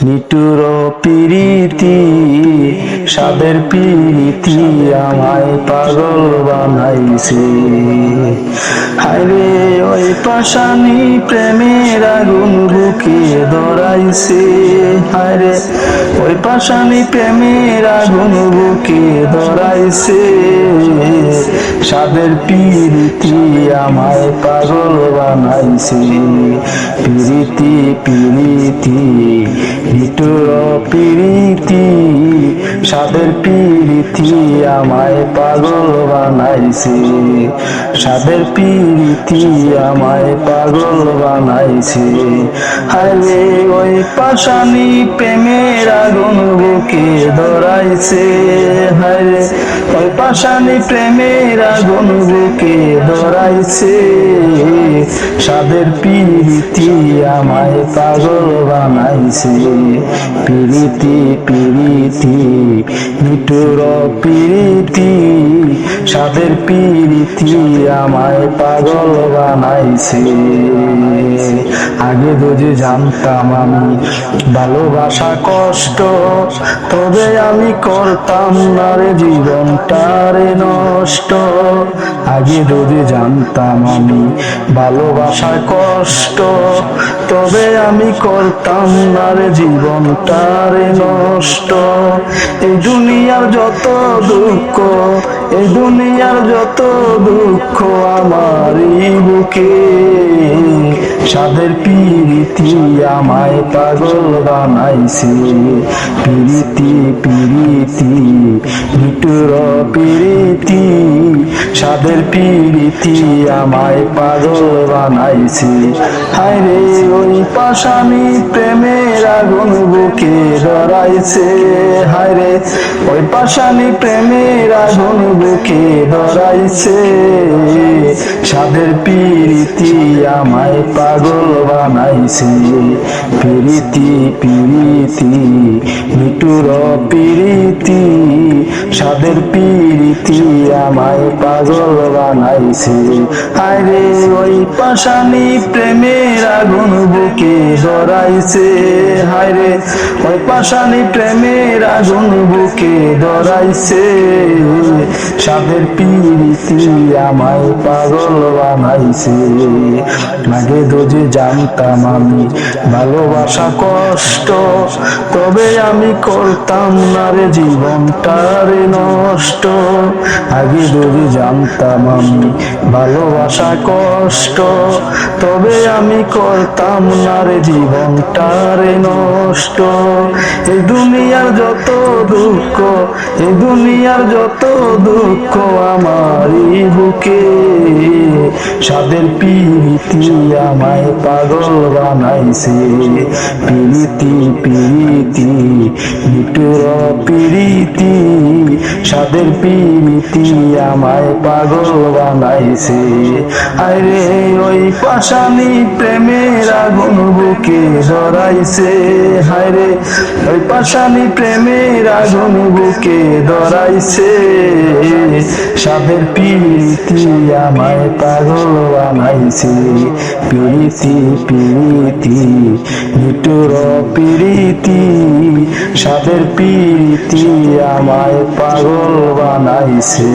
নিটুর পিরিতি সাদের পিরিতি আমায় পাগল বানাইছে। হায়রে ওই পাশানি প্রেমের আগুন বুকে ধরাইছে। হায়রে ওই পাশানি প্রেমের আগুন বুকে ধরাইছে। সাদের পিরিতি আমায় পাগল বানাইছে। পিরিতি পিরিতি নিটুর পিরিতি সাদের পিরিতি আমায় পাগল বানাইছে। সাদের পিরিতি আমায় পাগল বানাইছে। হায়রে ওই পাশানি প্রেমের আগুন বুকে ধরাইছে। হায়রে ওই পাশানি প্রেমের আগুন বুকে ধরাইছে। সাদের পিরিতি আমায় পাগল বানাইছে। পিরিতি পিরিতি নিটুর পিরিতি সাদের পিরিতি আমায় পাগল বানাইছে। আগে বুঝে জানতাম আমি ভালোবাসা কষ্ট, তবে আমি করতাম না রে জীবনটারে নষ্ট। আগে বুঝে জানতাম আমি ভালোবাসা কষ্ট, তবে আমি করতাম না রে জীবনটারে নষ্ট। এই দুনিয়ার যত দুঃখ, এই দুনিয়ার যত দুঃখ আমারই বুকে। সাদের পিরিতি আমায় পাগল বানাইছে। পিরিতি পিরিতি নিটুর পিরিতি সাদের পিরিতি আমায় পাগল বানাইছে। হায়রে ওই পাশানি প্রেমের আগুন বুকে ধরাইছে। হায়রে ওই পাশানি প্রেমের আগুন বুকে ধরাইছে। সাদের পিরিতি আমায় পাগল বানাইছে। পিরিতি পিরিতি নিটুর পিরিতি সাদের পিরিতি আমায় পাগল বানাইছে। হায়রে ওই পাশানি প্রেমের আগুন বুকে ধরাইছে। হায়রে ওই পাশানি প্রেমের আগুন বুকে ধরাইছে। সাদের পিরিতি আমায় পাগল বানাইছে। আগে দোজে জানতাম আমি ভালোবাসা কষ্ট, তবে আমি করতাম না রে জীবনটারে নষ্ট। আগে দোজে জানতাম আমি ভালোবাসা কষ্ট, তবে আমি করতাম না রে জীবনটারে নষ্ট। এই দুনিয়ার যত দুঃখ, এই দুনিয়ার যত দুঃখ আমারই বুকে। সাদের পিরিতি আমায় পাগল বানাইছে। পিরিতি পিরিতি নিটুর পিরিতি সাদের পিরিতি আমায় পাগল বানাইছে। আরে ওই পাশানি প্রেমের আগুন বুকে ধরাইছে। হায়রে ওই পাশানি প্রেমের আগুন বুকে ধরাইছে। সাদের পিরিতি আমায় পাগল বানাইছে। পিরিতি পিরিতি নিটুর পিরিতি সাদের পিরিতি আমায় পাগল বানাইছে।